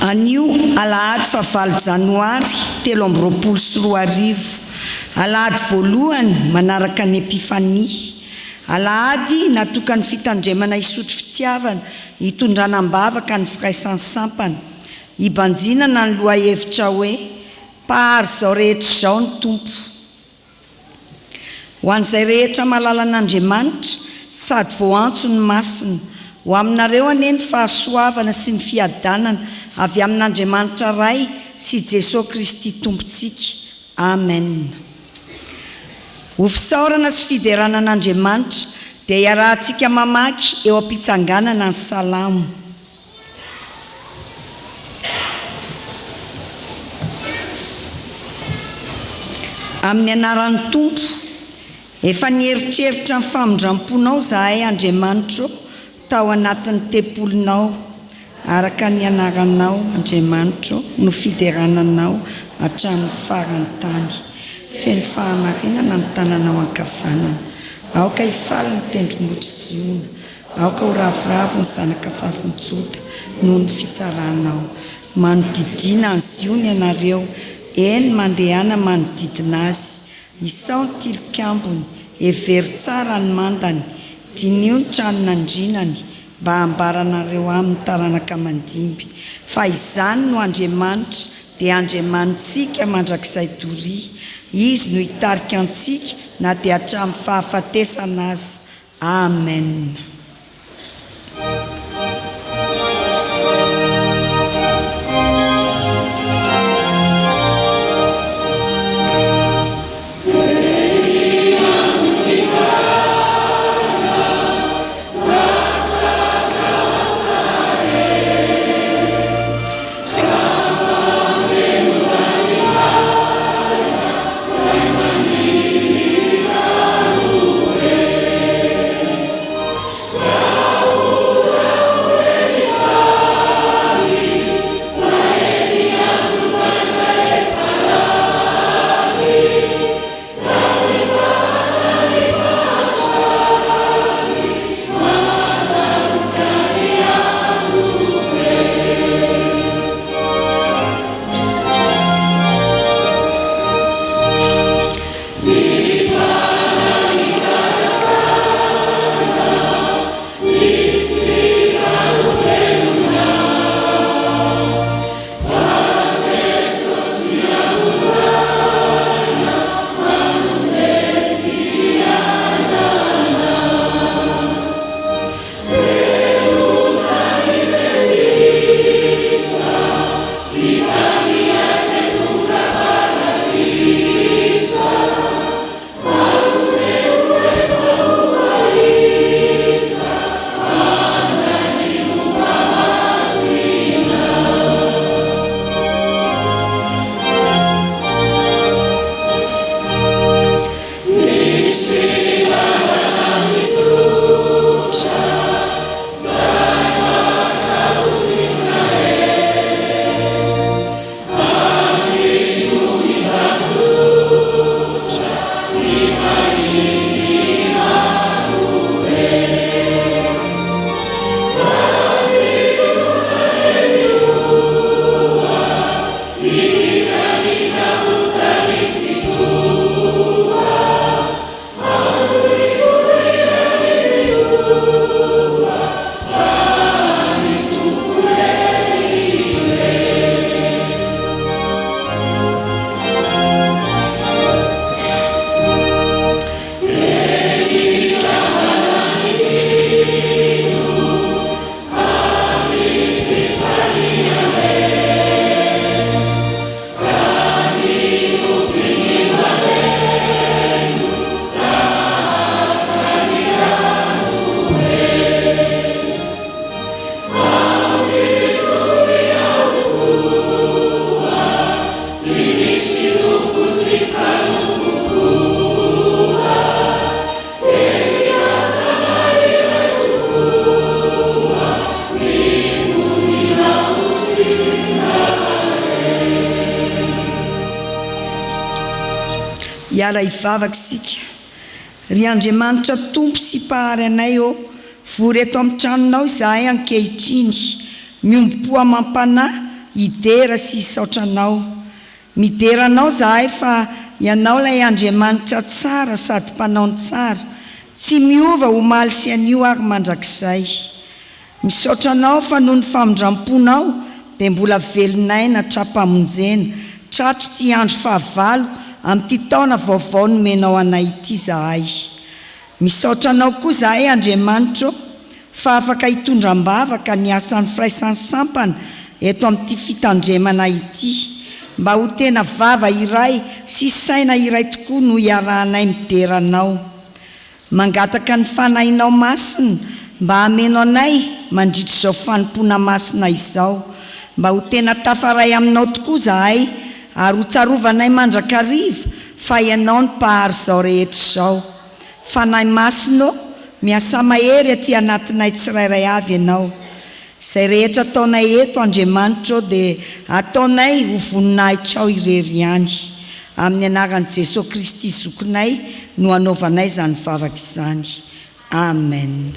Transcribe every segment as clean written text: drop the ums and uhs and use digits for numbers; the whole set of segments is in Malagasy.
Anio Alahady fa 9 Janoary 2024. Alahady voalohany manaraka ny Epifany. Alahady natokany fitandremana Isotry Fitiavana hitondranam-bavaka ny Firaisan'ny Sampana. Ibanjinana ny lohahevitra hoe pahary zao rehetra zao ny tompo. Ho an'izay rehetra malala an'Andriamanitra sady voantso ny masina, ho aminareo anie ny fahasoavana sy ny fiadanana avy amin'Andriamanitra ray sy Jesosy Kristy tompontsika. Amen. Ho fisaorana sy fiderana an'Andriamanitra dia iarahantsika mamaky eo am-pitsanganana ny salamo. Amin'ny anaran'ny Tompo, efa nieritreritra ny famondram-ponao zahay Andriamanitra tao anatin'ny tempolinao, araka ny anaranao Andriamanitra no fiderananao hatramin'ny farany tany. Feno fahamarinana amin'ny tananao ankavanana, aoka hifaly ny tendrombohitra Ziona, aoka ho ravoravo ny zanaka fahafontsota noho ny fitsaranao. Manodidina ny Ziona ianareo, eny mandehana manodidina azy. Isao ny tilikambony, hevery tsara ny mandany, dinio ny tranon'andrinany, mba hambaranareo amin'ny taranaka mandimby. Fa izany no Andriamanitra dia Andriamanitsika mandrakizay doria. Izy no hitarika antsika na dia hatramin'ny fahafatesana azy. Amen. Iara hivavaka isika. Ry Andriamanitra Tompo sy Mpahary anay ô, vory eto amin'ny tranonao izahay ankehitriny, miombo-po amam-panahy idera sy isaotranao. Mideranao zahay fa ianao lay Andriamanitra tsara sady mpanao ny tsara, tsy miova omaly sy anio ary mandrakizay. Misaotranao fa noho ny famindramponao dia mbola velonaina trapamonjena, tratry ty andro fahavalo amin'ity taona vaovao nomenao anay ity zahay. Misaotranao koa zahay Andriamanitra fa afaka hitondram-bavaka ny asan'ny Firaisan'ny Sampana eto amin'ity fitandremana ity, mba ho tena vava iray sy saina iray tokoa no iarahanay mideranao. Mangataka ny fanahinao masina mba hameno anay mandritra izao fanompona masina izao, mba ho tena tafaray aminao tokoa zahay ary ho tsarovanay mandrakariva fa ianao ny mpahary izao rehetra izao. Fanahy masina miasa mahery aty anatinay tsirairay avy ianao. Izay rehetra ataonay eto Andriamanitra dia ataonay ho voninahitra ao irery ihany. Amin'ny anaran'i Jesosy Kristy zokinay no anaovanay izany vavaka izany. Amen.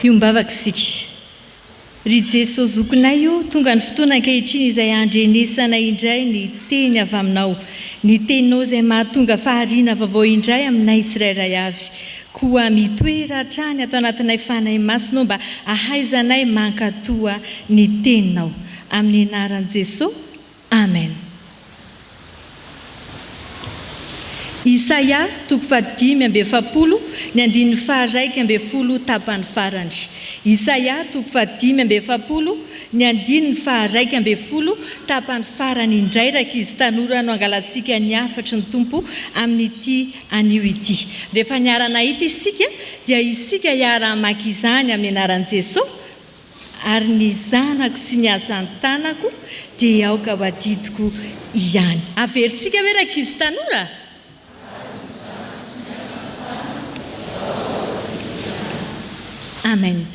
Iombavaka isika. Ry Jesosy zokinay io, tonga ny fotoana ankehitriny izay andrenesana indray ny teny avy aminao, ny teninao izay mahatonga fahariana vaovao indray aminay tsirairay avy, koa mitoera hatrany ato anatinay fanahy masinao mba ahaizanay mankatoa ny teninao. Amin'ny anaran'i Jesosy, amen. Isaia 5:7, ny andininy 110 tapany farany. Isaia 5:7, ny andininy 110 tapany farany indray ankizy tanora no angalatsika ny hafatry ny tompo amin'ity anio ity. Rehefa niarana ity isika dia isika iara-maka izany amin'ny anaran'i Jesosy, ary ny zanako sy ny azan'ny tanako dia aoka ho adidiko ihany. Averintsika hoe ankizy tanora? Amen.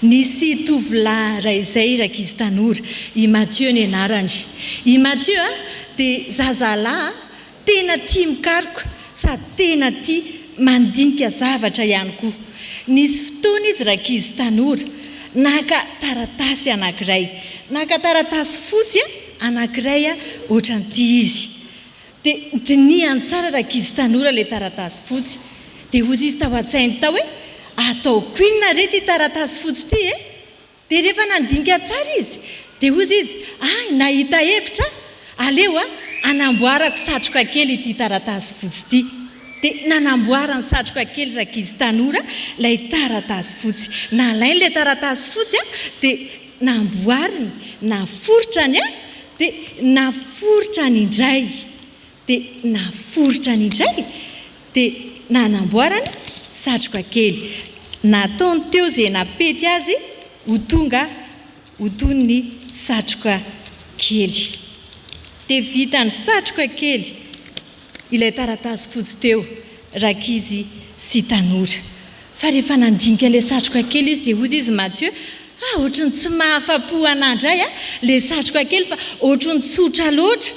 Nisy tovolahy ray izay ankizy tanora, i Matthieu ny anarany. I Matthieu dia zazalahy tena tia mikaroka sady tena tia mandinika zavatra ihany koa. Nisy fotoana izy ankizy tanora naka taratasy anankiray, naka taratasy fotsy anankiray ohatran'ity izy. Dia dinihany tsara ankizy tanora ilay taratasy fotsy. Dia hozy izy tao an-tsainy tao hoe atao koinona re ty taratasy fotsy ty Dia rehefa nandinika tsara izy, dia hozy izy, nahita hevitra, aleo anamboarako satroka kely ity taratasy fotsy ty. Dia nanamboarany satroka kely ankizy tanora ilay taratasy fotsy. Nalainy ilay taratasy fotsy dia namboariny, naforitrany dia naforitrany indray. Dia naforitrany indray dia nanamboarany satroka kely. Nataony teo izay napety azy ho tonga ho toy ny satroka kely. Dia vitany satroka kely ilay taratasy fotsy teo ankizy sy tanora. Fa rehefa nandinika ilay satroka kely izy dia hozy izy Matthieu, ohatrany tsy mahafa-po anandray ilay satroka kely fa ohatrany tsotra loatra,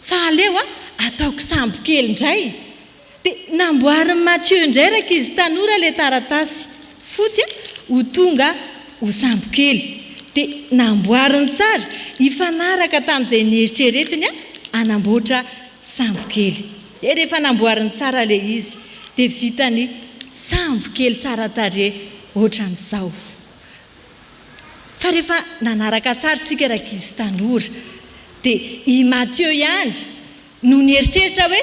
fa aleo ataoko sambo kely indray. Dia namboariny Matthieu indray ankizy tanora ilay taratasy fotsy ho tonga ho sambo kely. Dia namboariny tsara ifanaraka tamin'izay nieritreretiny anamboatra sambo kely. Dia rehefa namboariny tsara ilay izy dia vitany sambo kely tsara tarehy ohatran'izao. Fa rehefa nanaraka tsara tsika rakizy tanora dia i Matio ihany no nieritreritra hoe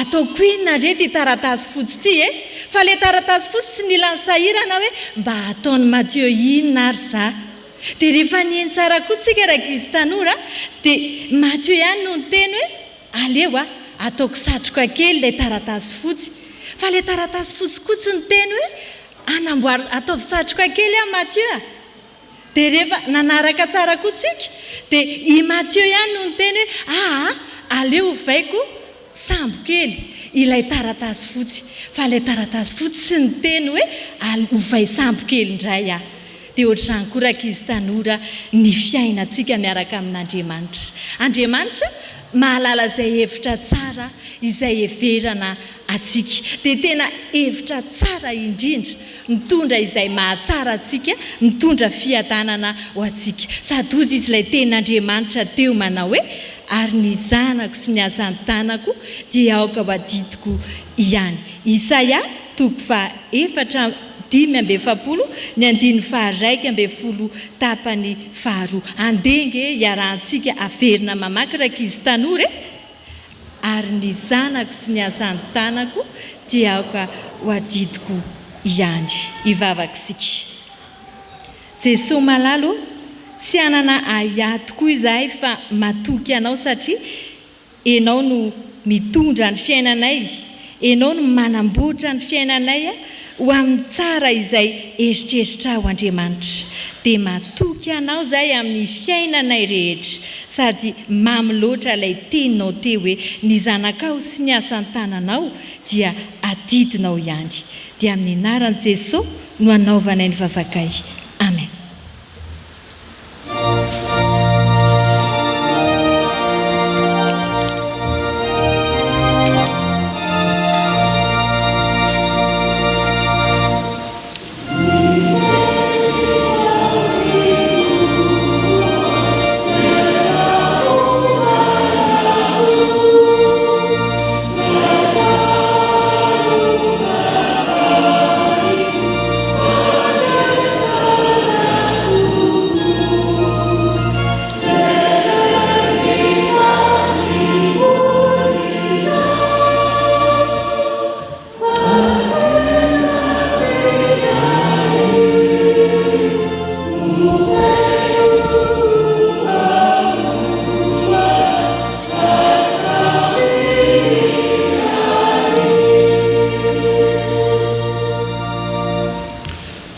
ataoko inona re ty taratasy fotsy ty fa le taratasy fotsy tsy nilany sahirana hoe mba ataony Matio inona ary za. Dia rehefa nieny tsara koa tsika rakizy tanora dia Matio ihany no niteny hoe aleo ataoko satroka kely ilay taratasy fotsy. Fa le taratasy fotsy koa tsy niteny hoe ataovy satroka kely Matio. Dia rehefa nanaraka tsara koa tsika dia i Matio ihany no niteny hoe aleo vaiko sambo kely ilay taratasy fotsy. Fa ilay taratasy fotsy tsy niteny hoe ovay sambo kely indray Dia ohatr'izany koa rakizy tanora ny fiainantsika miaraka amin'Andriamanitra. Andriamanitra mahalala izay hevitra tsara izay heverana atsika. Dia tena hevitra tsara indrindra mitondra izay mahatsara atsika, mitondra fiadanana ho atsika. Sady ozy izy ilay tenin'Andriamanitra teo manao hoe ary ny zanako sy ny azan-tanako dia aoka ho adidiko ihany. Isaia 4:5-7, ny 1:1-10 tapany 2. Andenge iarahantsika averina mamaky rakizy tanora ary ny zanako sy ny azan-tanako dia aoka ho adidiko ihany. Ivavaka isika. Jesosy malalo tsy anana aya tokoa izahay fa matoky anao satria enao no mitondra ny fiainanay, enao no manamboatra ny fiainanay ho amin'ny tsara izay eritreritra ho Andriamanitra. Dia matoky anao izahay amin'ny fiainanay rehetra sady mamy loatra ilay teninao teo hoe ny zanakao sy ny asan-tananao dia adidinao ihany. Dia amin'ny anaran'i Jesosy no anaovanay ny vavakay. Amen.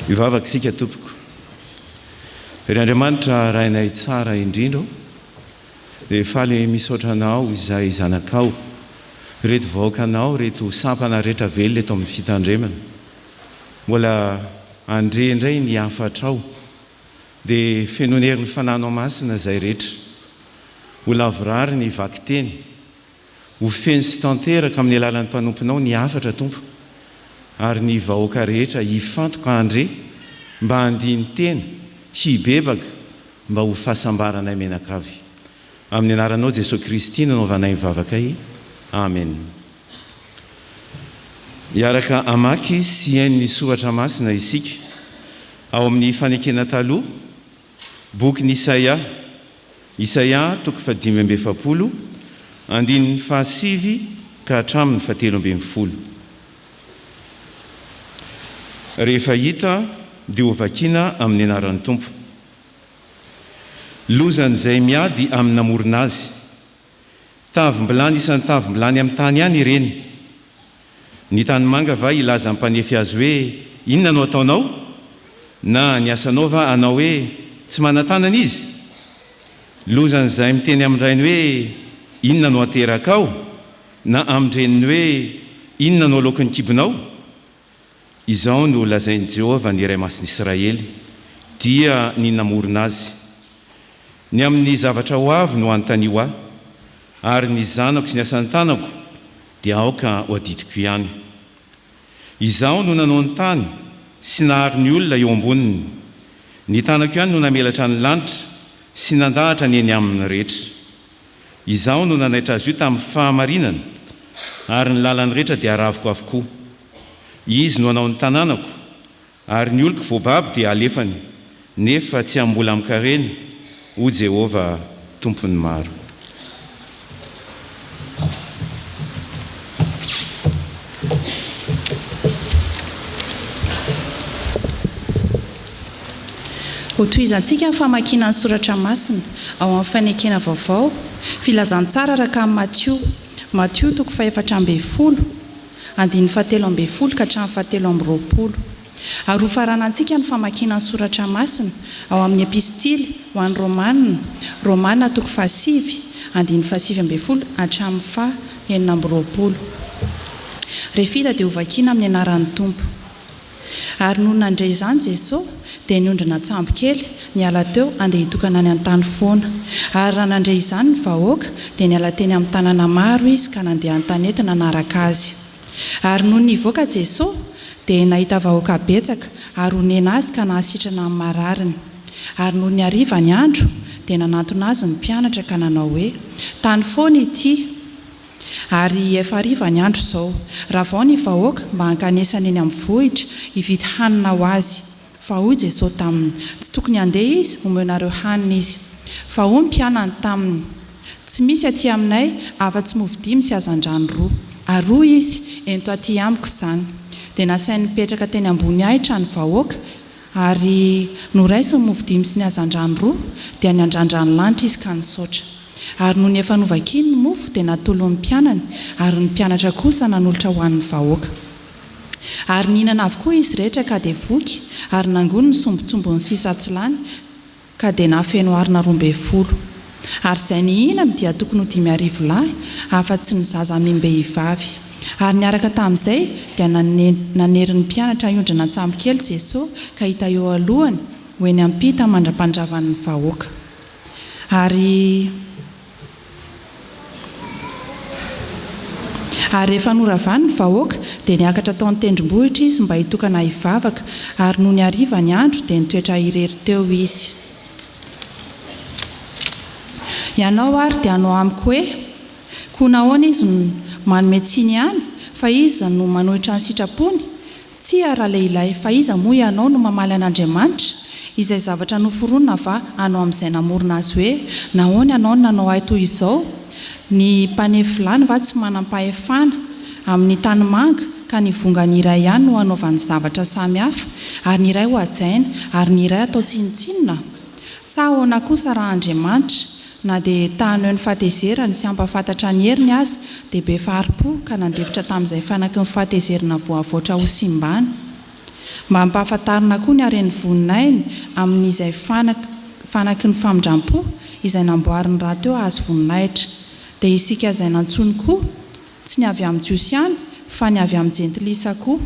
Ivavaka isika tompoko. Ry Andriamanitra rainay tsara indrindra dia faly misaotra anao izay zanakao, reto vahoaka anao, reto sampana rehetra velona eto amin'ny fitandremana. Mbola andre indray ny Hafatra dia fenonerin'ny fananao masina izay rehetra. Ho lavorary ny Fjkm, ho feny sy tanteraka amin'ny alalan'ny mpanomponao ny Hafatra tompo. Ary ny vahoaka rehetra hifantoka andre mba handiny tena, hibebaka mba ho fahasambaranay menakavy. Amin'ny anaranao Jesosy Kristy nanaovanay mivavakay. Amen. Iaraka amaky sy hain'ny soratra masina isika ao amin'ny fanekena taloha boky Isaia 5:5 andininy 7 ka hatramin'ny 7. Rehefa hita dia ho vakiana amin'ny anaran'ny Tompo. Lozan'izay miady amin'ny namorona azy. Tavim-bilany isan'ny tavim-bilany amin'ny tany ihany ireny. Ny tanimanga va ilaza mpanefy azy hoe inona no ataonao? Na ny asanao va anao hoe tsy manan-tanana izy? Lozan'izay miteny amin'irainy hoe inona no ateraka ao? Na amin'ireny hoe inona no alokon'ny kibonao? Izao no lazain'i Jehovah ny iray masin'i Israely, dia ny namorona azy. Ny amin'ny zavatra ho avy no anontanio ahy, ary ny zanako sy ny asan-tanako dia aoka ho adidiko ihany. Izao no nanao ny tany sy nahary ny olona eo amboniny. Ny tanako ihany no namelatra ny lanitra sy nandahatra ny eny amin'ny rehetra. Izaho no nanaitra azy io tamin'ny fahamarinana, ary ny lalany rehetra dia araviko avokoa. Izy no anao ny tanànako, ary ny oloko voababo dia alefany, nefa tsy ambola amin'kareny, ho Jehova tompony maro. Ho toizantsika ny famakiana ny soratra masina ao amin'ny fanekena vaovao, filazantsara araka amin'ny Matthieu toko 4:10, andiny 7:10 ka hatramin'ny 7:20. Ary ho faranantsika ny famakiana ny soratra masina ao amin'ny epistily ho an'ny Romanina toko 7, andiny 7:20 hatramin'ny 9:20. Rehefa dia ho vakiana amin'ny anaran'ny Tompo. Ary noho nandray izany Jesosy dia niondrina tsambo kely niala teo andeha hitokana any an-tany foana. Ary raha nandray izany ny vahoaka dia niala teny amin'ny tanàna maro izy ka nandeha an-tanety nanaraka azy. Ary noho nivoaka Jesosy dia nahita vahoaka betsaka ary honena azy ka nahasitrana amin'ny marariny. Ary noho ny hariva ny andro dia nanantona azy ny mpianatra ka nanao hoe, tany foana ity. Ary efa hariva ny andro izao, raha vao ny vahoaka mba hankanesana eny amin'ny vohitra hividy hanina ho azy. Fa hoy Jesosy taminy, tsy tokony handeha izy homenareo hanina izy. Fa hoy ny mpianany taminy, tsy misy aty aminay afa-tsy movy 5 sy hazan-drano 2. Ary hoy izy, ento aty amiko izany. Dia nasainy nipetraka teny ambony ahitra ny vahoaka, ary noraisiny movy 5 sy ny hazan-drano 2 dia niandrandrany lanitra izy ka nisaotra. Ary noho ny efa novakiny ny mofo dia natolo ny mpianany, ary ny mpianatra kosa nanolotra ho an'ny vahoaka. Ary nihinana avokoa izy rehetra ka dia voky, ary nangony ny sombotsombony sy satsilany ka dia nahafeno arina 12. Ary izay nihinana dia tokony ho 5,000 lahy, afa-tsy ny zaza mimbe hivavy. Ary niaraka tamin'izay dia nanerin'ny mpianatra hiondrina tsambo kely Jesosy ka hita eo alohany ho eny ampita mandra-pandravan'ny vahoaka. Ary rehefa noravany ny vahoaka dia niakatra tao ny tendrombohitra izy mba hitokana hivavaka, ary noho ny hariva ny andro dia nitoetra irery teo izy. Ianao ary dia anao amiko hoe, koa nahoana izy manome tsiny ihany, fa iza no manohitra ny sitrapony? Tsy raha lehilahy, fa iza moa ianao no mamaly an'Andriamanitra? Izay zavatra noforonina va anao amin'izay namorona azy hoe, nahoana ianao no nanao ahy toy izao? Ny mpanefy vilany va tsy manam-pahefana amin'ny tany manga ka ny vongany iray ihany no anaovany zavatra samihafa, ary ny iray ho hajaina ary ny iray atao tsinotsinona? Sa ahoana kosa raha Andriamanitra na dia tahaneo ny fahatezerany sy ampafantatra ny heriny azy dia be faharipo ka nandefitra tamin'izay fanaky ny fahatezerana voavoatra ho simbana, mba hampahafantarina koa ny haren'ny voninainy amin'izay fanaky ny famindram-po izay namboariny raha teo azy voninahitra. Dia isika izay nantsony koa tsy ny avy amin'ny jiosy ihany fa ny avy amin'ny jentilisa koa,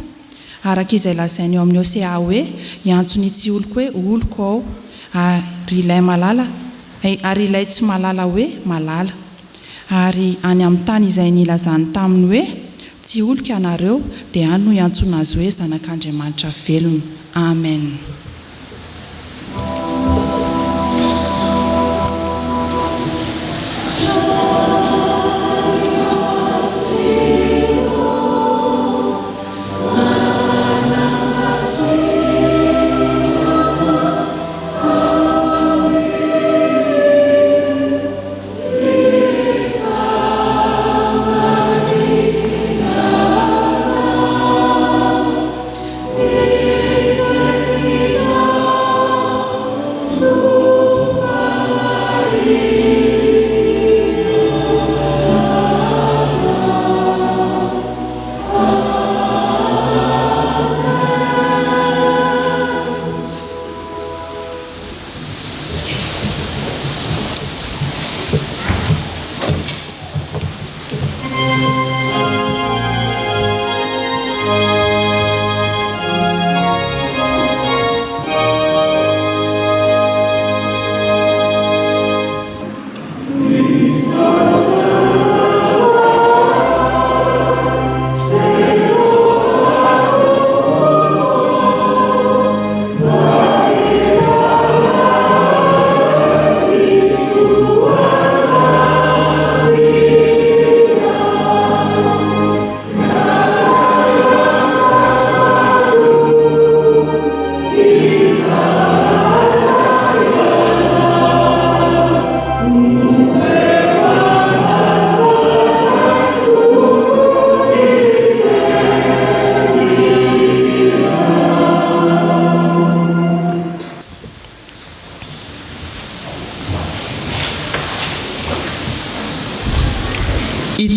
araka izay lazainy eo amin'ny osea hoe, iantsony tsy oloko hoe oloko ao, ary ilay tsy malala hoe malala. Ary any amin'ny tany izay nilazany taminy hoe tsy oloko ianareo dia any no iantsona azy hoe zanak'Andriamanitra velona. Amen. Yeah.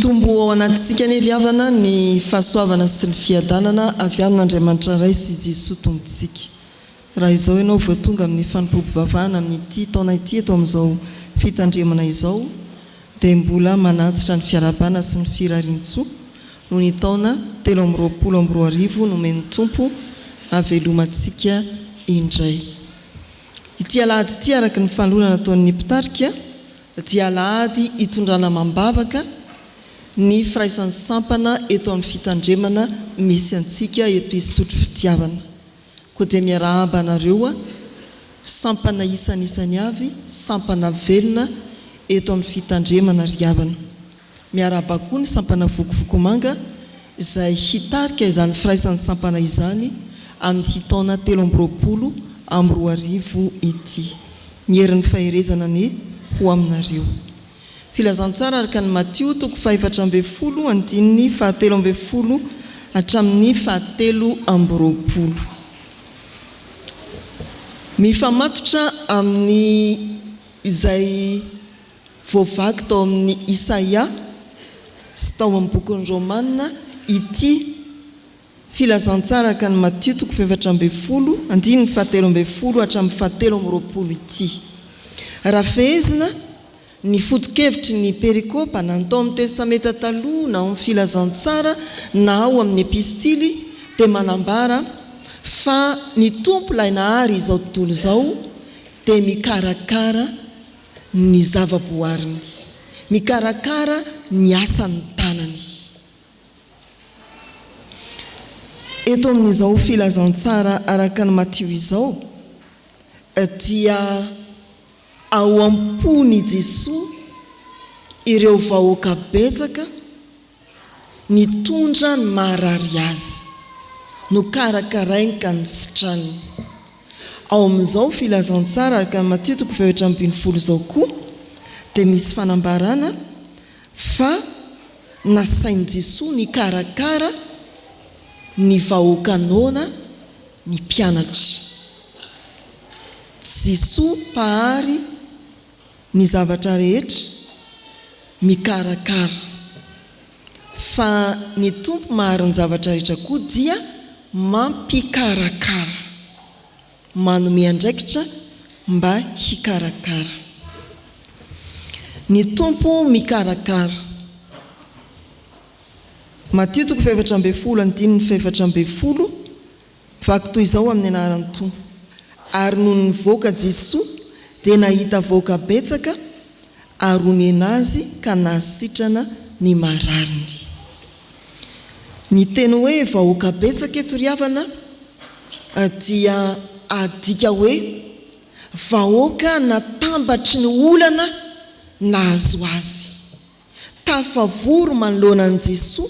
mitombo ao anatintsika ny riavana ny fahasoavana sy ny fiadanana avy amin'Andriamanitra ray sy Jesosy tompontsika. Raha izao ianao vao tonga amin'ny Fanompoam-Pivavahana amin'ity taona ity eto amin'izao fitandremana izao dia mbola manatitra ny fiarabana sy ny firaisan-tsoa noho ny taona 2024 nomeny tompo havelomantsika indray. Ity alahady ity araka ny fanolorana ataon'ny mpitarika dia alahady hitondrana mambavaka ny Firaisan'ny Sampana eto amin'ny fitandremana misy antsika eto Isotry Fitiavana. Koa dia miarahaba anareo sampana isan'isany avy, sampana velona eto amin'ny fitandremana riavana. Miarahaba koa ny sampana vokovoko manga izay hitarika izany Firaisan'ny Sampana izany amin'ny taona 2024 ity. Ny herin'ny faherezana ny ho aminareo. Filazantsara araka ny Matio 4:10 andininy 13 hatramin'ny 17. Mifamatotra amin'ny izay voavaky tao amin'ny Isaia sy tao amin'ny bokin'ny Romanina ity filazantsara araka ny Matio 4:10 andininy 17 hatramin'ny 17 ity. Raha fehezina ny foto-kevitry ny perikopa natao amin'ny testamenta taloha na amin'ny filazantsara na ao amin'ny epistily dia manambara fa ny tompo ilay nahary izao tontolo izao dia mikarakara ny zavaboariny, mikarakara ny asan'ny tanany. Eto amin'izao filazantsara araka ny Matio izao dia ao am-pony Jesosy ireo vahoaka betsaka nitondra ny maharary azy no karakarainy ka nisitrany. Ao amin'izao filazantsara araka ny Matio 4:20 izao koa dia misy fanambarana fa nasain'i Jesosy ny karakara ny vahoaka nona ny mpianatra. Jesosy pahary ny zavatra rehetra mikarakara, fa ny tompo mahary ny zavatra rehetra koa dia mampikarakara, manome andraikitra mba hikarakara. Ny tompo mikarakara. Matio 4:10 andininy 4:10 vaky toy izao amin'ny anaran'ny tompo. Ary noho ny voaka Jesosy dia nahita voaka betsaka arony enazy ka nasitrana ny marariny. Ny teny hoe vahoaka betsaka eto riavana dia adika hoe vahoaka natambatry ny olana nahazo azy, tafavory manoloana an'i Jesosy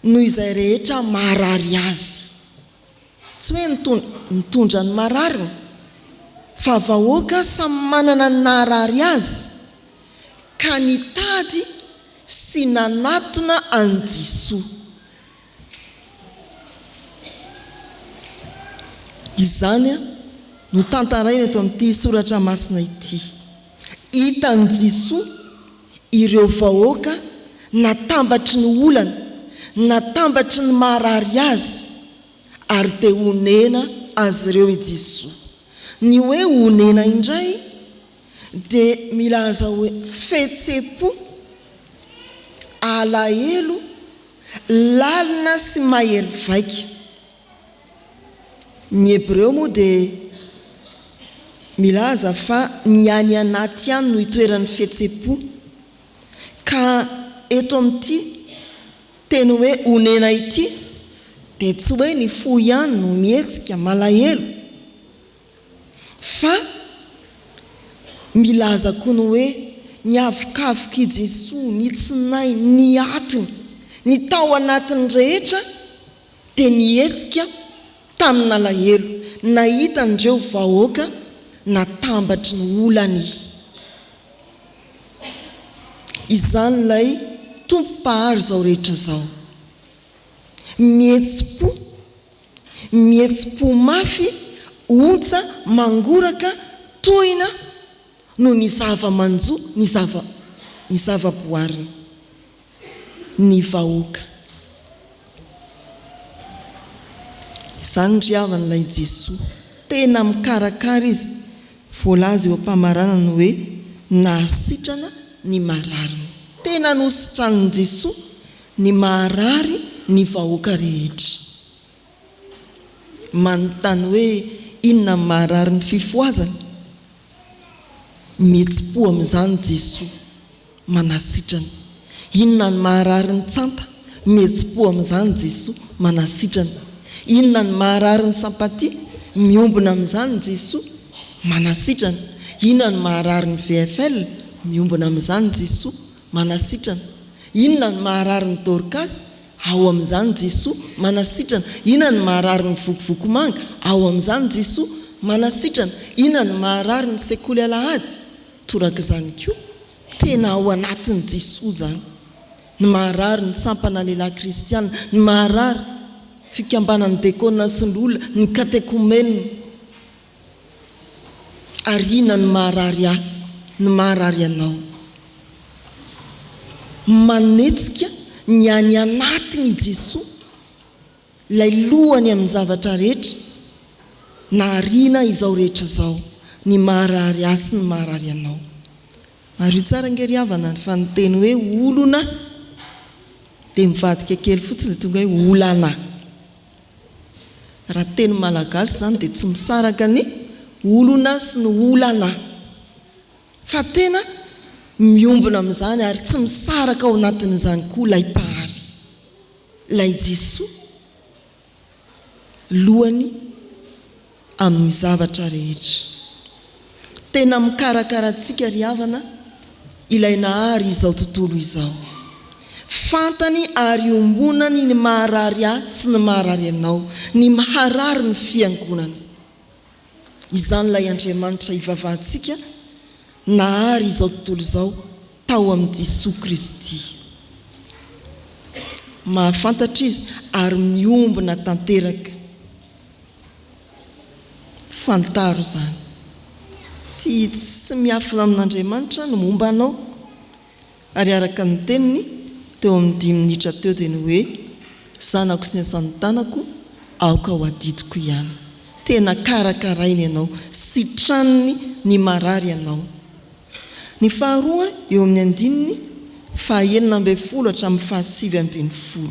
noho izay rehetra marary azy. Tsy hoe nitondra ny marariny, fa vahoaka samy manana ny naharary azy ka nitady sy nanatona an'i Jesosy. Izany no tantaraina eto amin'ity soratra masina ity. Hitan'i Jesosy ireo vahoaka natambatry ny olana, natambatry ny maharary azy ary te honena azy ireo i Jesosy. Ny hoe honena indray dia milaza hoe fihetseham-po, alahelo, lalina sy mahery vaika. Ny Hebreo moa dia milaza fa ny any anaty ihany no hitoeran'ny fihetseham-po, ka eto amin'ity teny hoe honena ity dia tsy hoe ny fo ihany no mihetsika malahelo, fa milaza koa ny hoe ny avokavoka i Jesosy, ny tsinay, ny atiny, ny tao anatiny rehetra dia nihetsika tamin'ny alahelo, nahita ndreo vahoaka natambatry ny olany. Izany ilay tompo-pahary izao rehetra izao. Mihetsy-po mafy, ontsa, mangoraka, tohina no ny zava-manjo, ny zava-boariny. ny vahoaka. Izany ry havan'ilay Jesoa tena mikarakara izy, voalaza eo am-pamaranana hoe nahasitrana ny marariny. Tena nositran'i Jesoa ny marary ny vahoaka rehetra. Manontany hoe inona ny marary ny fifoazana? Mihetsi-po amin'izany Jesoa manasitrana. Inona ny marary ny tsanta? Mihetsi-po amin'izany Jesoa manasitrana. Inona ny marary ny sampatia? Miombona amin'izany Jesoa manasitrana. Inona ny marary ny VFL? Miombona amin'izany Jesoa manasitrana. Inona ny marary ny Dorcas? Ao amin'izany Jesoa manasitrana. Inona ny marary ny vokovokomanga? Ao amin'izany Jesoa manasitrana. Inona ny marary ny sekoly Alahady? Torak'izany koa tena ao anatin'ny Jesoa zany. Ny marary ny Sampana lehilahy kristiana, ny marary fikambanan'ny dekona sy ny olona, ny katekomena. Arina ny marary ahy, ny marary anao. Manetsika ny any anatiny Jesoa, lay lohany amin'ny zavatra rehetra, na arina izao rehetra izao, ny marary ahy sy ny marary anao. Ary io tsara ngery havana fa ny teny hoe olona dia mivadika kely fotsiny dia tonga hoe olana. Raha teny malagasy zany dia tsy misaraka ny olona sy ny olana, fa tena miombona amin'izany ary tsy misaraka ao anatin'izany koa lay pahary, lay Jesoa lohany amin'ny zavatra rehetra. Tena mikarakaratsika ry havana ilay nahary izao tontolo izao. Fantany ary ombonany ny maharary ahy sy ny maharary anao, ny maharary ny fiangonana. Izany lay Andriamanitra ivavahantsika nahary izao tontolo izao tao amin'ny Jesoa Kristy. Mahafantatra izy ary miombona tanteraka. Fantaro zany. Tsy miafina amin'Andriamanitra no momba anao. Ary araka ny teniny teo amin'ny 10 minitra teo dia ny hoe zanako sy ny santanako aoka ho adidiko ihany. Tena karakarainy ianao, sitraniny ny marary ianao. Ny faharoa eo amin'ny 9 faha-9 hatramin'ny faha-7.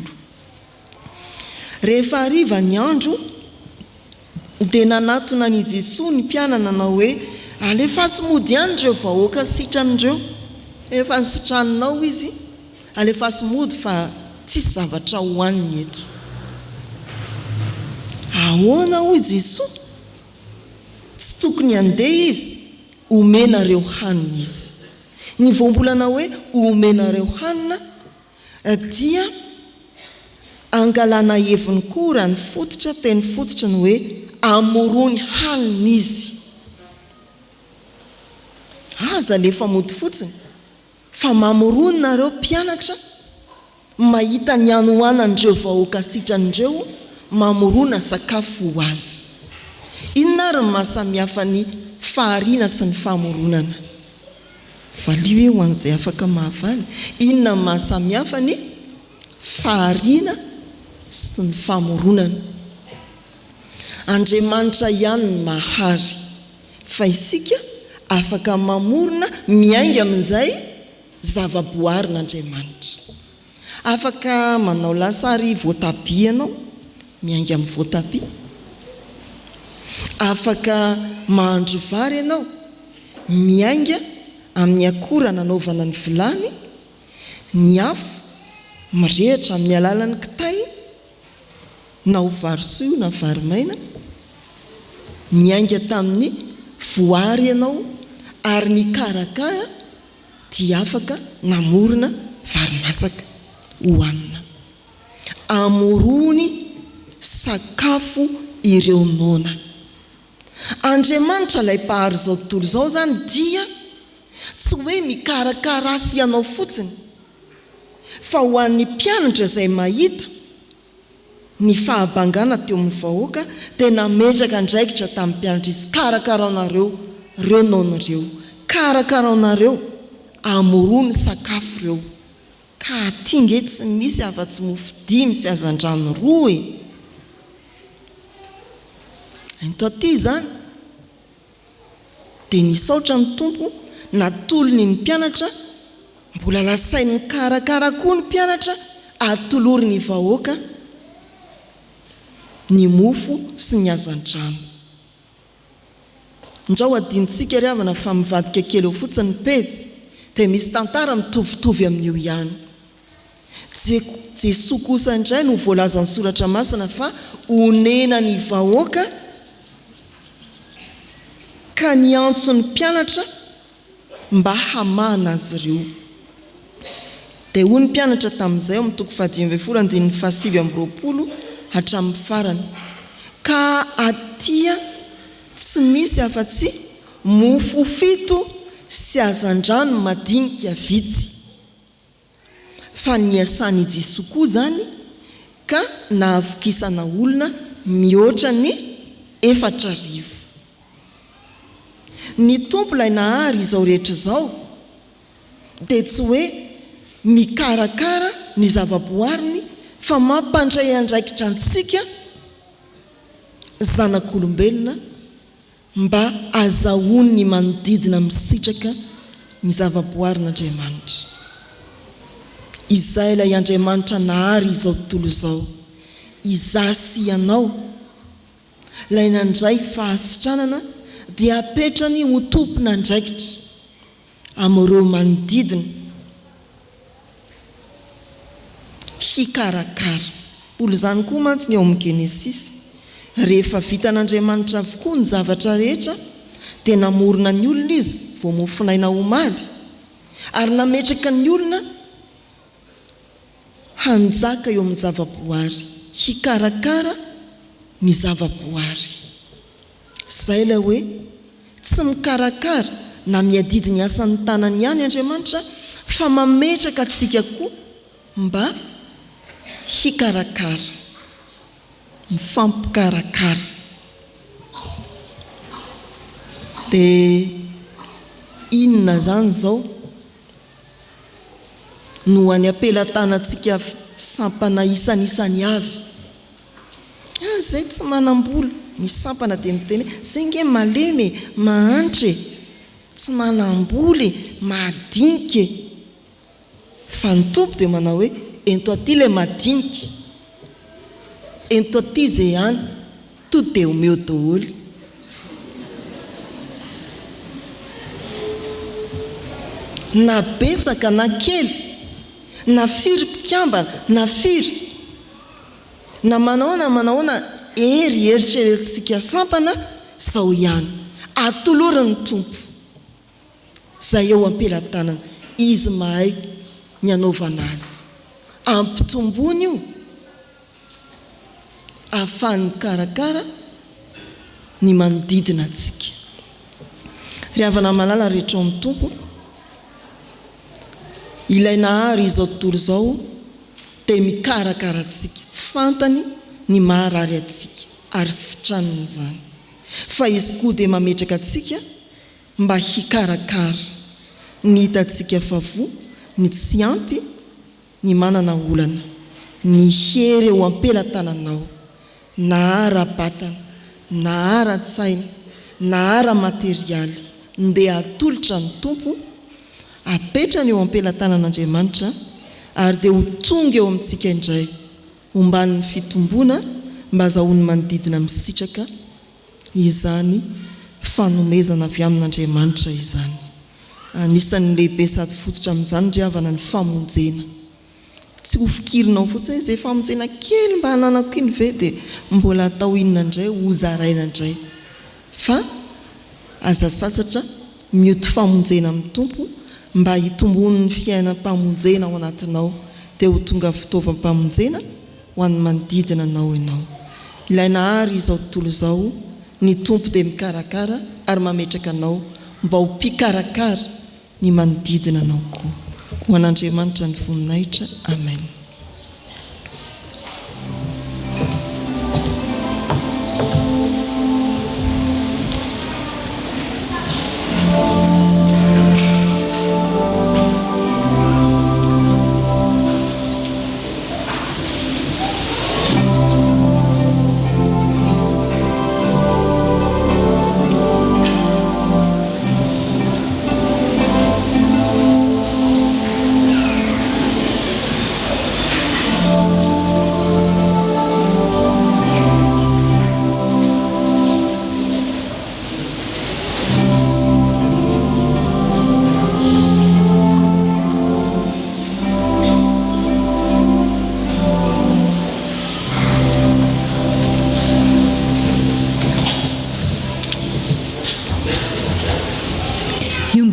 Rehefa hariva ny andro dia nanatona ny Jesoa ny mpianana nanao hoe alefa mody ihany ireo vahoaka sitran'ireo. Efa nisitraninao izy, alefa mody fa tsisy zavatra hoan'ny eto. Ahoana hoy Jesoa? Tsy tokony handeha izy omenareo hanina izy. Ny voambolana hoe omenareo hanina dia angalana heviny koa raha ny fototra, teny fototra ny hoe amorony hanina izy. Aza lefa mody fotsiny fa mamorony nareo mpianatra mahita ny anohanandreo vahoaka sitran'ireo, mamorona sakafo ho azy. Inona ary ny mahasamihafa ny fahariana sy ny famoronana? Valio hoe ho an'izay afaka mahavaly. Inona ny mahasamihafa ny fahariana sy ny famoronana? Andriamanitra ihany ny mahary, fa isika afaka mamorona miainga amin'izay zavaboarin'Andriamanitra. Afaka manao lasary voatabia ianao, miainga amin'ny voatabia. Afaka mahandro vary ianao, miainga amin'ny akora nanaovana ny vilany, ny afo mirehatra amin'ny alalan'ny kitay, na ho vary soa na vary maina, miainga tamin'ny voary ianao ary ny karakara dia afaka namorona vary masaka hohanina. Amorony sakafo ireo nona. Andriamanitra ilay mpahary izao tontolo izao zany dia tsy hoe mikarakara sy ianao fotsiny, fa ho an'ny mpianatra izay mahita ny fahabangana teo amin'ny vahoaka dia nametraka andraikitra tamin'ny mpianatra izy. Karakaraonareo reo nonareo, karakaraonareo amorony sakafo reo, ka tinge tsy misy afa-tsy mofo 5 sy azan-drano 2 to aty zany dia nisaotra ny tompo natolony ny mpianatra mbola lasainy ny karakara koa ny mpianatra atolory ny vahoaka ny mofo sy ny azan-drano. Ndrao adinitsika ry havana fa mivadika kely eo fotsiny ny pejy dia misy tantara mitovitovy amin'io ihany. Jesoa kosa indray no voalazan'ny soratra masina fa onena ny vahoaka ka niantso ny mpianatra mba hamana azy ireo. Dia hoy ny mpianatra tamin'izay amin'ny toko 19:20 hatramin'ny farany, ka atia tsy misy afa-tsy mofo 7 sy azan-drano madinika vitsy. Fa niasany Jesoa koa zany ka nahavokisana olona mihoatra ny 4,000. Ny tompo ilay nahary izao rehetra izao dia tsy hoe mikarakara ny zavaboariny fa mampandray andraikitra antsika zanak'olombelona mba azahoany ny manodidina misitraka ny zavaboarin'Andriamanitra. Izay ilay Andriamanitra nahary izao tontolo izao, izaho sy ianao, ilay nandray fahasitranana dia apetrany ho tompona andraikitra amin'ireo manodidina hikarakara. Olo izany koa mantsy ny ao amin'ny Genesisy, rehefa vitan'Andriamanitra avokoa ny zavatra rehetra dia namorona ny olona izy vao mofinaina omaly, ary nametraka ny olona hanjaka eo amin'ny zavaboary, hikarakara ny zavaboary. Zay ilay hoe tsy mikarakara na miadidy ny asan'ny tanany ihany Andriamanitra fa mametraka atsika koa mba hikarakara, mifampikarakara. Dia inona zany zao no any apelatanantsika sampana isan'isany avy. Zay tsy manam-bola, misy sampana dia miteny zay nge malemy mahantre, tsy manam-bola madinika. Fa ny tompo dia manao hoe ento aty ilay madinika, ento aty izay ihany, to dia omeo daholo. Na betsaka na kely, na firy mpikambana na firy, na manahoana ery eritreretintsika sampana zao ihany, atolorany tompo. Zay eo am-pelatanana, izy mahay ny anaovana azy, ampitombony io ahafahany karakara ny manodidina antsika. Ry havana malala rehetra amin'ny tompo, ilay nahary izao tontolo izao dia mikarakara antsika, fantany ny maharary antsika ary sitraniny zany. Fa izy koa dia mametraka antsika mba hikarakara ny hitantsika favoa, ny tsy ampy, ny manana olana, ny hery eo ampelatananao, na ara-batana, na ara-tsaina, na ara-materialy, ndeha atolotra ny tompo, apetrany eo ampelatanan'Andriamanitra ary dia ho tonga eo amintsika indray homban'ny fitombona mba azahoany manodidina misitraka izany fanomezana avy amin'Andriamanitra izany. Anisan'ny lehibe sady fototra amin'izany ry havana ny famonjena. Tsy ho fikirinao fotsiny izay famonjena kely mba hananako iny ve dia mbola atao inona indray, ho zaraina indray. Fa aza sasatra mioty famonjena amin'ny tompo mba hitombony ny fiainam-pamonjena ao anatinao dia ho tonga fitaovam-pamonjena ho an'ny manodidina anao ianao. Ilay nahary izao tontolo izao, ny tompo dia mikarakara ary mametraka anao mba ho mpikarakara ny manodidina anao koa. Ho an'Andriamanitra ny voninahitra. Amen.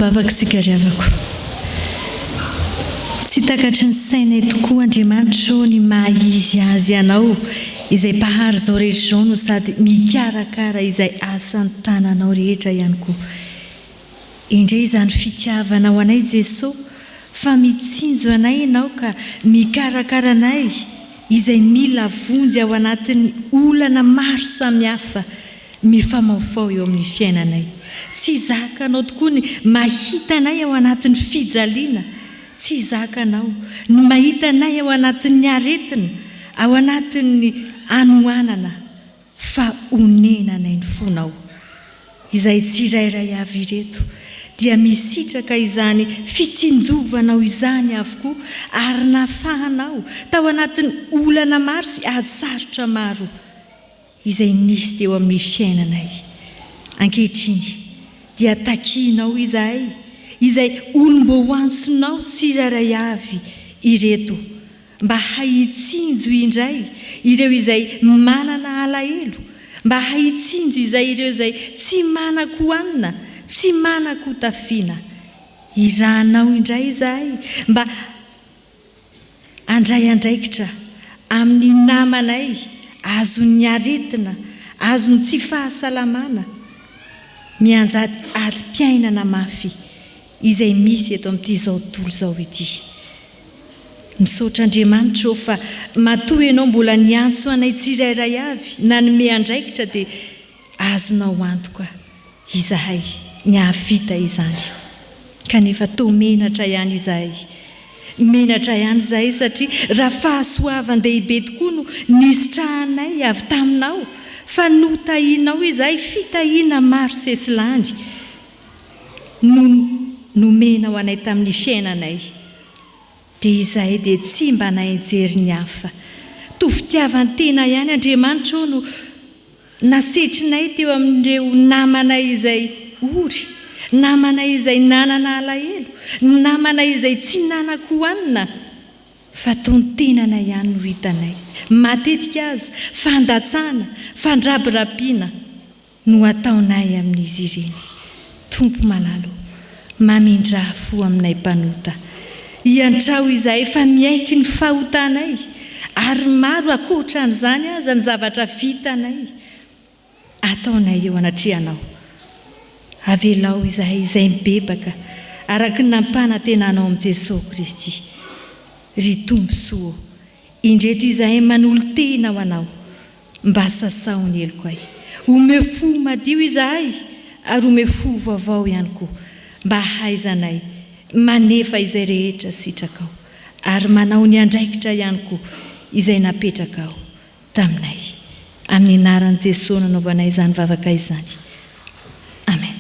bavaka sy gariavako. Tsy takatry ny sainay tokoa Andriamanitra ny mahizy azy ianao izay mpahary izao rehetra izao no sady mikarakara izay asan'ny tananao rehetra ihany koa. Indray izany fitiavana ho anay Jesosy fa mitsinjo anay ianao ka mikarakara anay izay mila vonjy ao anatin'ny olana maro samihafa mifamaofao eo amin'ny fiainanay. Tsy zakanao tokoa ny mahita anay ao anatin'ny fijaliana. Tsy zakanao ny mahita anay ao anatin'ny aretina, ao anatin'ny anoanana, fa onena anay ny fonao. Izay tsirairay avy ireto dia misitraka izany fitsinjovanao izany avokoa ary nafahanao tao anatin'ny olana maro sy ady sarotra maro izay nisy teo amin'ny fiainanay. Ankehitriny dia takinao izahay izay olom-boantsinao tsirairay avy ireto mba haitsinjo indray ireo izay manana alahelo, mba haitsinjo izay ireo izay tsy manako hoanina, tsy manako tafiana. Iranao indray izahay mba andray andraikitra amin'ny namanay, azon'ny aretina, azon'ny tsy fahasalamana, mianjady adi-piainana mafy izay misy eto amin'ity izao tontolo izao ity. Misaotra Andriamanitra fa matoa ianao mbola niantso anay tsirairay avy nanome andraikitra dia azonao antoka izahay ny hahavita izany. Kanefa toa menatra ihany izahay. Menatra ihany izahay satria raha fahasoavan-dehibe tokoa no nisitrahanay avy taminao fa notahinao izahay fitahiana maro sesilany nomena ho anay tamin'ny fiainanay. Dia izahay dia tsy mba nainjery ny hafa. Tovitiavany tena ihany Andriamanitra no nasetrinay teo amin'ireo namanay izay ory, namanay izay nanana alahelo, namanay izay tsy nanako hoanina, fa tontenana ihany no hitanay. Matetika azy fandatsana, fandrabirapiana no ataonay amin'izy ireny. Tompo malalo, mamindra fo aminay mpanota. Iantrao izahay fa miaiky ny fahotanay ary maro akoatra an'izany aza ny zavatra vitanay. Ataonay eo anatrehanao. Avelao izahay izay mibebaka araka ny nampanantenanao amin'i Jesosy Kristy. Ry tombosoa, indreto izahay manolo tena ho anao mba sasao ny eloko ay. Ome fo madio izahay ary ome fo vaovao ihany koa mba haizanay manefa izay rehetra sitrakao ary manao ny andraikitra ihany koa izay napetrakao taminay. Amin'ny anaran'i Jesosy nanaovanay izany vavaka izany. Amen.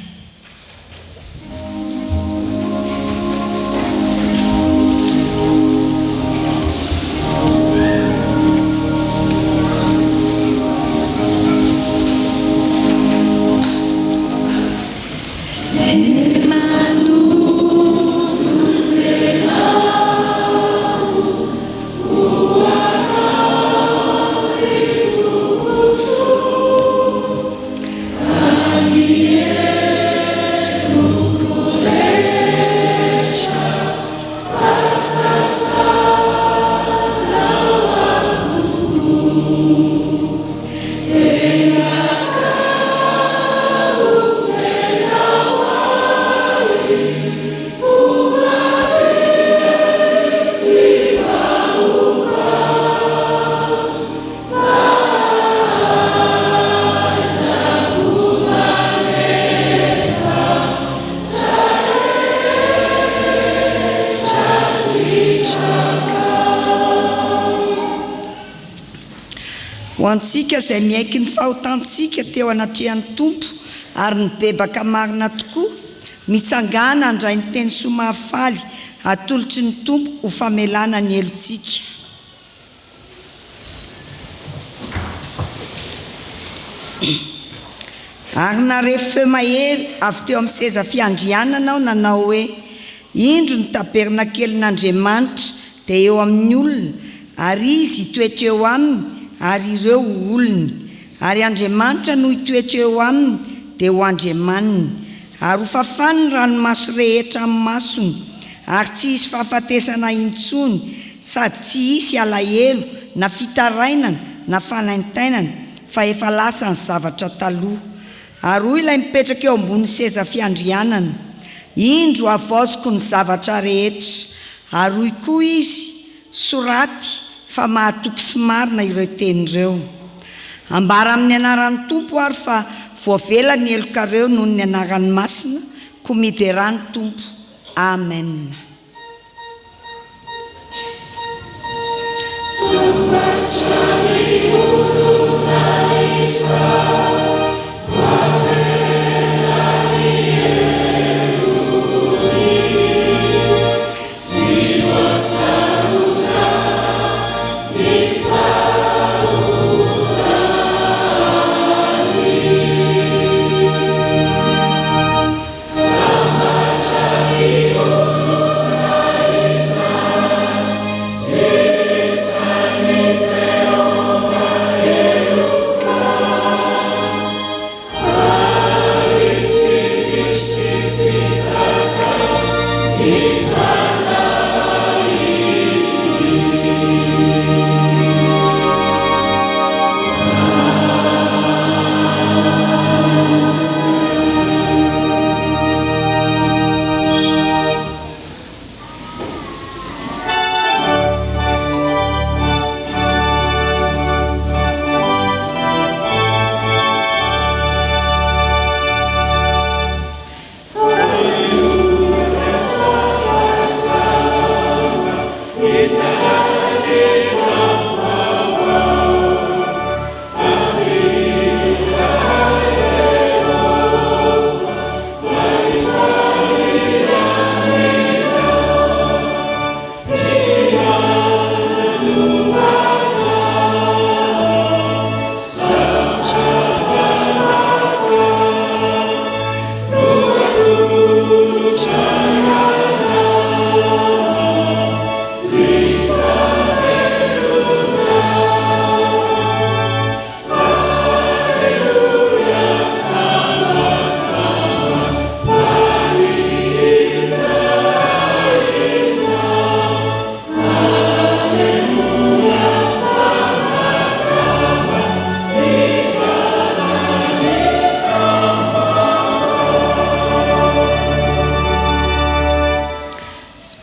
Ho antsika izay miaiky ny fahotantsika teo anatrehan'ny Tompo ary nibebaka marina tokoa, mitsangana handray ny teny soa mahafaly atolotry ny Tompo ho famelana ny elontsika. Ary narefy feo mahery avy teo amin'ny seza fiandriananao nanao hoe indro ny tabernakelin'Andriamanitra dia eo amin'ny olona ary izy hitoetra eo aminy ary ireo olony, ary Andriamanitra no hitoetra eo aminy dia ho andriamaniny, ary ho fafany ranomaso rehetra amin'ny masony ary tsy hisy fahafatesana intsony sady tsy hisy alahelo na fitarainana na fanentanana fa efa lasa ny zavatra taloha. Ary hoy ilay mipetraka eo ambony seza fiandrianana, indro avaozoko ny zavatra rehetra. Ary hoy koa izy, soraty fa mahatoky sy marina ireo tenin'ireo. Ambara amin'ny anaran'ny Tompo ary fa voavela ny elokareo noho ny anaran'ny masina, koa miderany Tompo. Amen.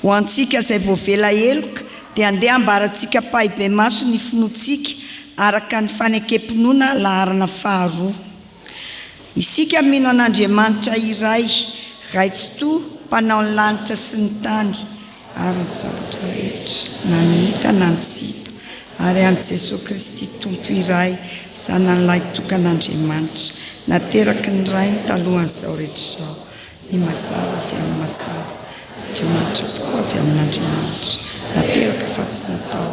Ho antsika izay voavela eloka dia andeha ambarantsika pahibe maso ny finoantsika araka ny fanekempinoana laharana faharoa. Isika mino an'Andriamanitra iray, raitsi-toa, mpanao ny lanitra sy ny tany ary ny zavatra rehetra na ny hita na ny tsy hita, ary an'i Jesosy Kristy Tompo iray, zanan'ilay tokan'Andriamanitra, nateraky ny rainy talohan'izao rehetra izao, ny mazava avy amin'ny mazava, Andriamanitra tokoa avy amin'Andriamanitra, nateraka fa tsy natao,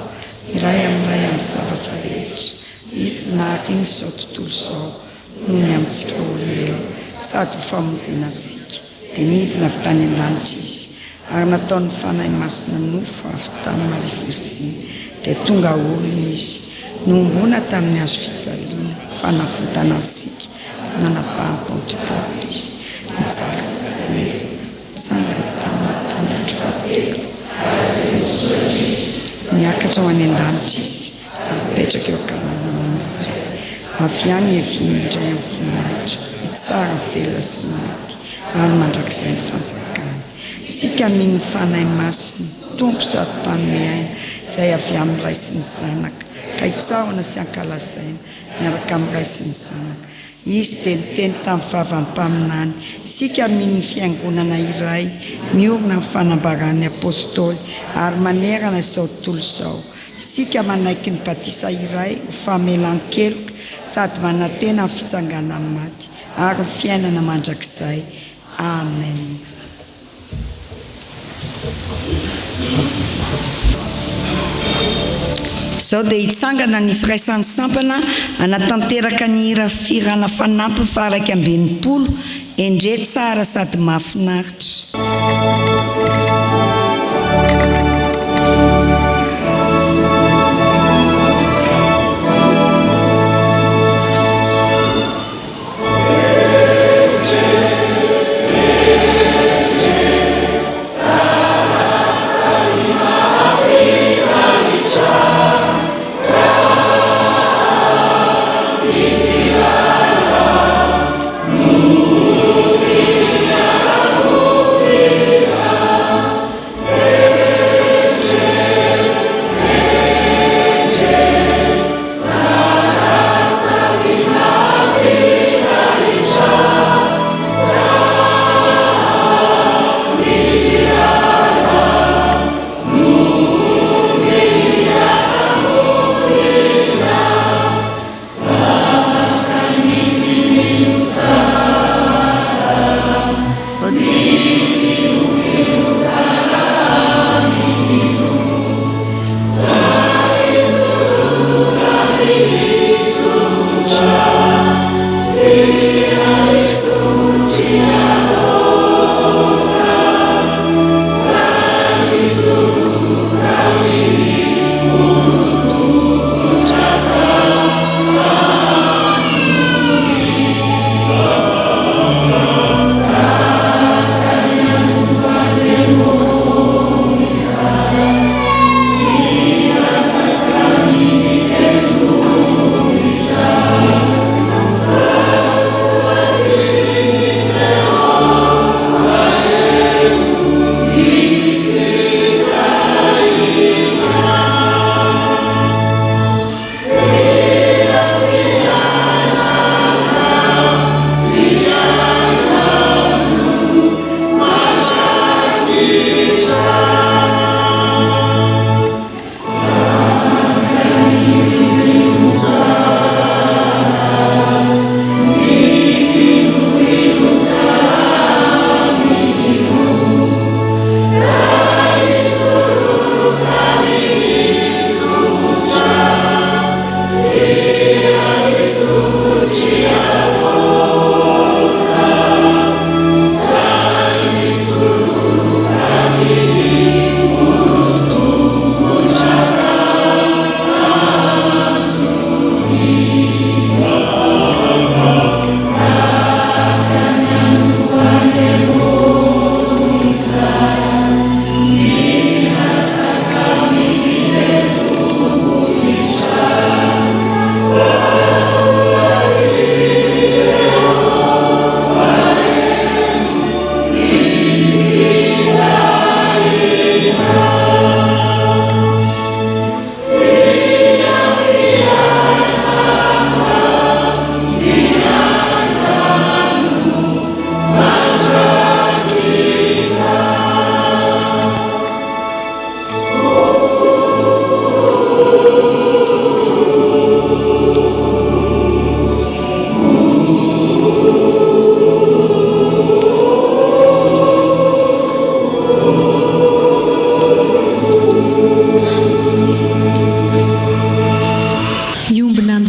iray amin'ny zavatra rehetra. Izy nahariany izao tontolo izao noho ny amintsika olombelona, sady ho famonjena antsika, dia midina avy tany an-danitra izy, ary nataony fanahy masina nofo avy tamin'ny Maria Virginy, dia tonga olona izy, nombona tamin'ny hazo fijaliana, fanavotana antsika, nanapahany Ponty Pilato izy, nitsangana tamin'ny andro fahatelo. Niakatra ho any an-danitra izy, mipetraka eo ankavana iray, avy any eviany indray amin'ny voninahitra, hitsara ny velona sy ny maty, ary mandrakizay ny fanjakany. Isika mino ny fanahy masina, Tompo sady mpanome aina, izay avy amin'ny Ray sy ny Zanaka, ka hitsahona sy hankalazaina miaraka amin'ny Ray sy ny Zanaka. Izy dia niteny tamin'ny vavany mpaminany, isika mino ny fiangonana iray, miorina amin'ny fanambaran'ny apôstôly, ary manerana izao tontolo izao. Isika manaiky ny batisa iray, ho famelan-keloka, sady manantena amin'ny fitsangana amin'ny maty, ary ny fiainana mandrakizay. Amen. Izao dia hitsangana ny Firaisan'ny Sampana, anatanteraka ny hira firana fanampy faraiky ambinipolo, endre tsara sady mahafinaritra. Endre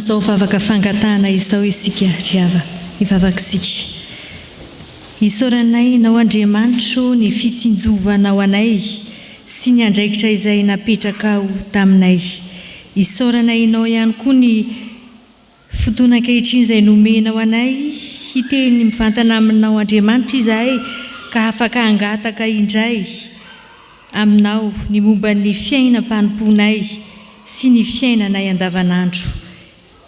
Izao vavaka fangatahana izao isika riava ivavakisika. Isaoranay nao Andriamanitro ny fitsinjovanao anay sy ny andraikitra izay napetraka ao taminay. Isaoranay inao ihany koa ny fotoana ankehitriny izay nomenao anay hiteny mivantana aminao Andriamanitra izahay ka afaka hangataka indray aminao ny momba ny fiainam-panomponay sy ny fiainanay andavanandro.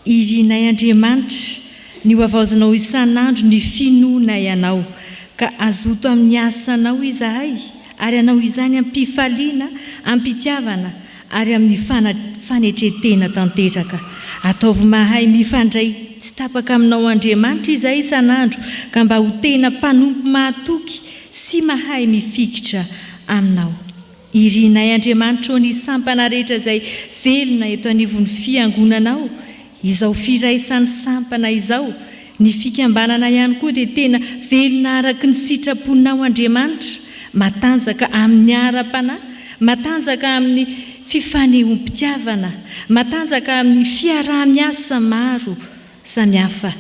Irinay Andriamanitra ny hoavaozanao isan'andro ny finoanay anao ka azoto amin'ny asanao izahay ary anao izany ampifaliana, ampitiavana ary amin'ny fanetretena tanteraka. Ataovy mahay mifandray tsy tapaka aminao Andriamanitra izahay isan'andro ka mba ho tena mpanompo mahatoky sy mahay mifikitra aminao. Irinay Andriamanitra ny Sampana rehetra izay velona eto anivon'ny fiangonanao. Izao Firaisan'ny Sampana izao, ny fikambanana ihany koa dia tena velona araka ny sitraponao Andriamanitra, matanjaka amin'ny ara-panahy, matanjaka amin'ny fifaneom-pitiavana, matanjaka amin'ny fiaraha-miasa maro samihafa,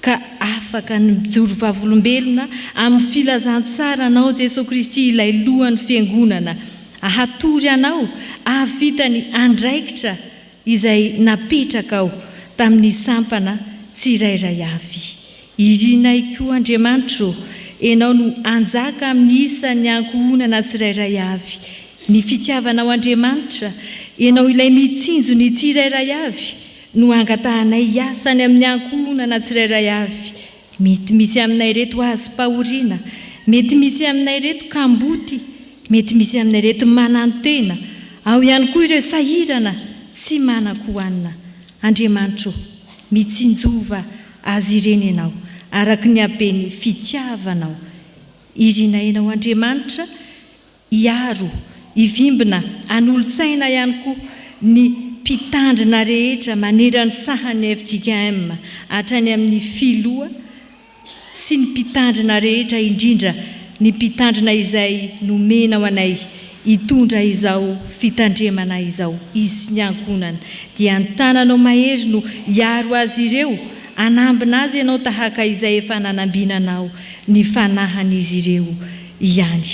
ka afaka ny mijoro vavolombelona amin'ny filazantsara anao Jesosy Kristy ilay lohan'ny fiangonana. Ahatory anao, ahavita ny andraikitra izay napetraka ao tamin'ny sampana tsirairay avy. Irinay koa Andriamanitra, enao no anjaka amin'ny isan'ny ankohonana tsirairay avy. Ny fitiavanao Andriamanitra, enao ilay mitsinjo ny tsirairay avy no angatahanay asany amin'ny ankohonana tsirairay avy. Mety misy aminay reto azy pahoriana, mety misy aminay reto kamboty, mety misy aminay reto manantena, ao ihany koa ireo sahirana tsy manan-kohanina. Andriamanitra, mitsinjova azy ireny ianao araka ny ampeny fitiavanao. Irinainao Andriamanitra, hiaro, hivimbina, an'olon-tsaina ihany koa ny mpitandrina rehetra manerany sahany Fjkm hatrany amin'ny filoha sy ny mpitandrina rehetra, indrindra ny mpitandrina izay nomenao anay hitondra izao fitandremana izao izy ny ankohonana. Dia ny tananao mahery no hiaro azy ireo anambina azy ianao tahaka izay efa nanambinanao ny fanahan'izy ireo ihany.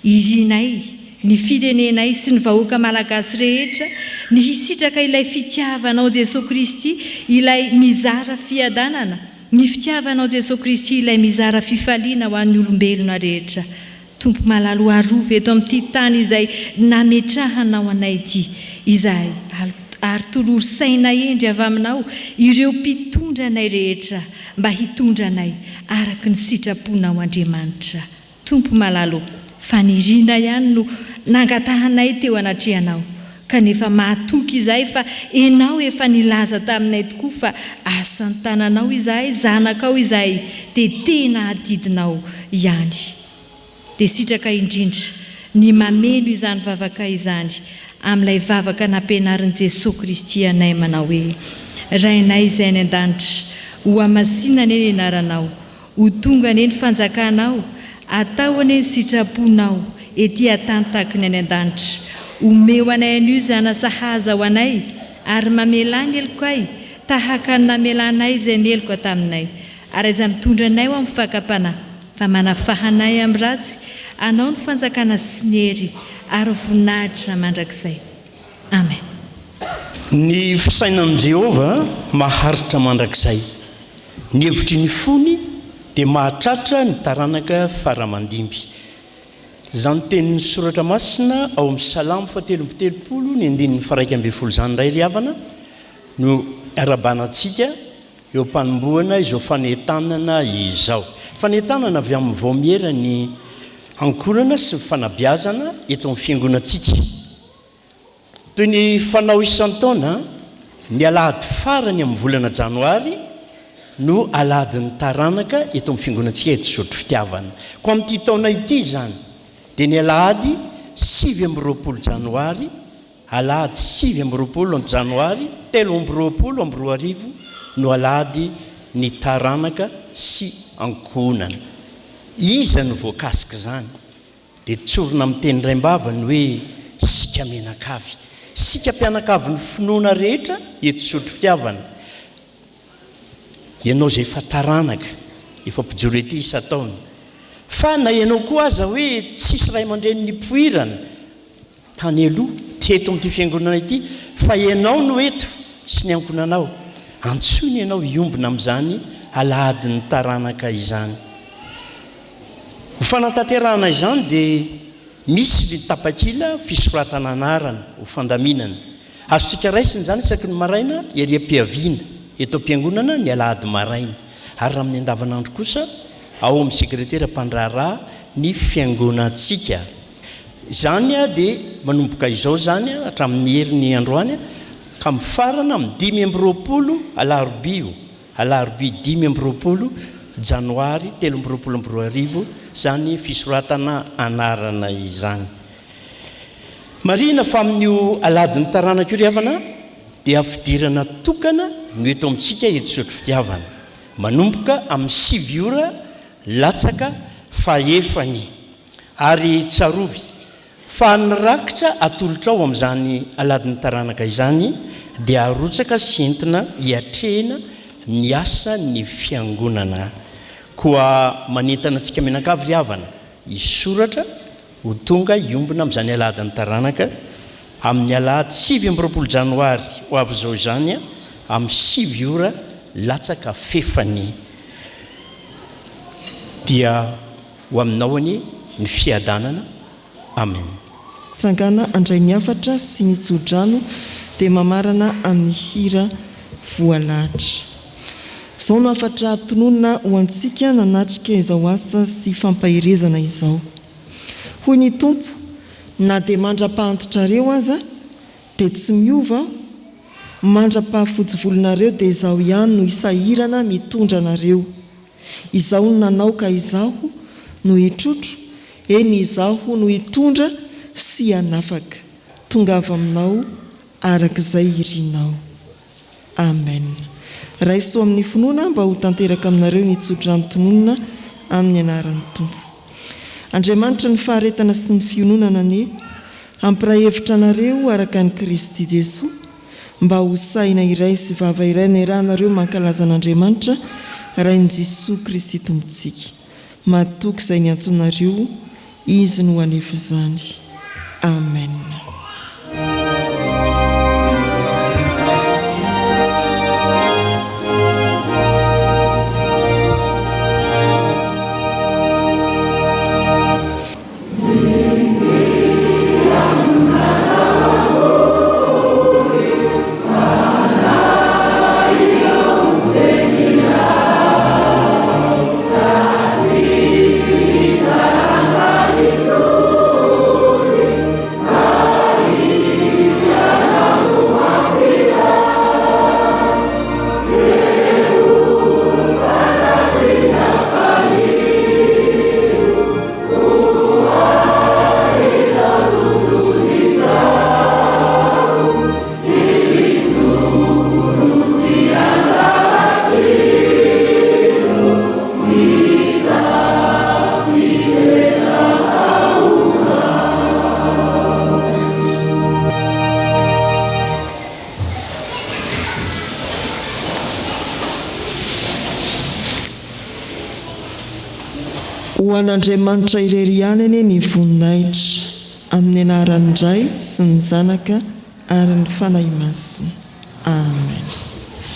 Irinay ny firenenay sy ny vahoaka malagasy rehetra ny hisitraka ilay fitiavanao Jesosy Kristy ilay mizara fiadanana, ny fitiavanao Jesosy Kristy ilay mizara fifaliana ho an'ny olombelona rehetra. Tompo malalo arova eto amin'ity tany izay nametrahanao anay ity, izay ary toloro saina endry avy aminao ireo mpitondra anay rehetra mba hitondra anay araka ny sitraponao Andriamanitra. Tompo malalo, faniriana ihany no nangatahanay teo anatrehanao, kanefa mahatoky izay fa enao efa nilaza taminay tokoa fa asan'ny tananao izay, zanakao izay dia tena adidinao ihany. Dia sitraka indrindra ny mameno izany vavaka izany amin'ilay vavaka nampianarin'i Jesosy Kristy anay manao hoe: Rainay izay any an-danitra, ho amasinana eny anaranao, ho tonga eny fanjakanao, atao eny sitraponao ety an-tany tahaka ny any an-danitra. Omeo anay an'io zana sahaza ho anay, ary mamela ny elokay tahaka ny namelanay izay meloka taminay, ary izay mitondra anay ho amin'ny fakapana, fa manafahanay amin'ny ratsy, anao ny fanjakana sy ny hery ary voninahitra mandrakizay. Amen. Ny fisainan'i Jehova maharitra mandrakizay. Ny hevitry ny fony dia mahatratra ny taranaka faramandimby. Izany tenin'ny soratra masina ao amin'ny Salamo 73 ny andinin'ny Fjkm Isotry Fitiavana no arabanantsika eo am-panombohana izao fanentanana izao. Fanentanana avy amin'ny vaomiera ny Ankohonana sy ny fanabeazana eto amin'ny fiangonantsika. Toy ny fanao isan-taona, ny alahady farany amin'ny volana Janoary no Alahadin'ny Taranaka eto amin'ny fiangonantsika eto Isotry Fitiavana. Ko amin'ity taona ity izany dia ny alahady 9 Janoary, alahady 9 Janoary, 13 no alahady ny Taranaka sy Ankohonana. Iza no voakasika izany dia tsorina amin'ny teny raim-bavany hoe sika menakavy, sika mpianakavy ny finoana rehetra eto Isotry Fitiavana. Ianao izay efa taranaka, efa mpijoro ety isa-taona, fa na ianao koa aza hoe tsisy ray aman-dreny ny poirana tany aloha teto amin'ity fiangonana ity, fa ianao no eto sy ny ankonanao, antsoina ianao hiombona amin'izany alahadin'ny taranaka izany. Ho fanatanterahana izany dia misy ny tapakila fisoratana anarana ho fandaminana. Azontsika raisiny izany isaky ny maraina eriam-piaviana eto am-piangonana ny alahady maraina, ary raha amin'ny andavanandro kosa ao amin'ny sekretera mpandraharaha ny fiangonantsika. Izany dia manomboka izao zany hatramin'ny herin'ny androany ka mifarana amin'ny 5 Alarobia 5 Janoary 13 zany fisoratana anarana izany. Marina fa amin'io Alahadin'ny Taranaka io riavana dia afidirana tokana no eto amintsika eto Isotry Fitiavana, manomboka amin'ny 7 ora latsaka fahefany, ary tsarovy fa nirakitra atolotra ao amin'izany Alahadin'ny Taranaka izany dia arotsaka sy entina hiatrehana ny asa ny fiangonana. Koa manentana antsika menakavy riavana hisoratra ho tonga hiombona amin'izany Alahadin'ny Taranaka amin'ny alahady 9 Janoary ho avy izao izany amin'ny 7 ora latsaka fefany, dia ho aminao ny fiadanana. Amen. Tsangana andray ny Hafatra sy ny Tsodrano dia mamarana amin'ny hira voalahatra. Izao no hafatra tononona ho antsika nanatrika izao asa sy fampahirezana izao. Hoy ny Tompo, na dia mandra-pahantotrareo aza dia tsy miova, mandra-pahafojivolonareo dia izaho ihany no isahirana mitondra anareo. Izaho no nanao ka izaho no hitrotro, eny izaho no hitondra sy hanafaka. Tonga avy aminao arak'izay irinao. Amen. Raiso amin'ny finoana mba ho tanteraka aminareo ny Tsodrano tononona amin'ny anaran'ny Tompo. Andriamanitra ny faharetana sy ny fiononana ane, hampirahevitra anareo araka ny Kristy Jesosy, mba ho saina iray sy vava iray ny rahanareo mankalaza an'Andriamanitra rain'i Jesosy Kristy tompontsika. Matoky izay ny antsonareo, izy no anevo izany. Amen. Ho an'Andriamanitra irery ihany ny voninahitra, amin'ny anaran'ny Ray sy ny Zanaka ary ny fanahy masina. Amen.